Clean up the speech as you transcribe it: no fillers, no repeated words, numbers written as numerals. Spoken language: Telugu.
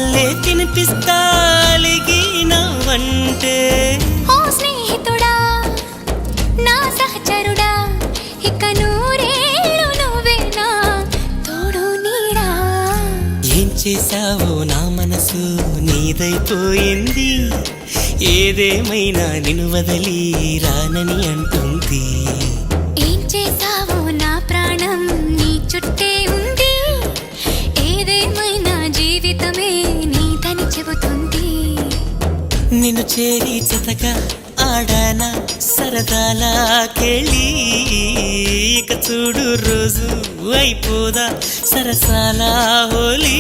మల్లె తినిపిస్తా అలిగినవంటే ఓ స్నేహితుడా నా సహచరుడా ఇక నూరేళ్ళు నువ్వేనా తోడు నీడా. ఏం చేశావో నా మనసు నీదైపోయింది, ఏదేమైనా నిన్ను వదిలి రానని అంటుంది. ఏం చేసావో నా ప్రాణం నీ చుట్టే ఉంది, ఏదేమైనా జీవితమే నీదని చెబుతుంది. నిన్ను చేరి చితగా ఆడానా సరదాలాకెళ్ళి, ఇక చూడు రోజు అయిపోదా సరసాల హోలీ.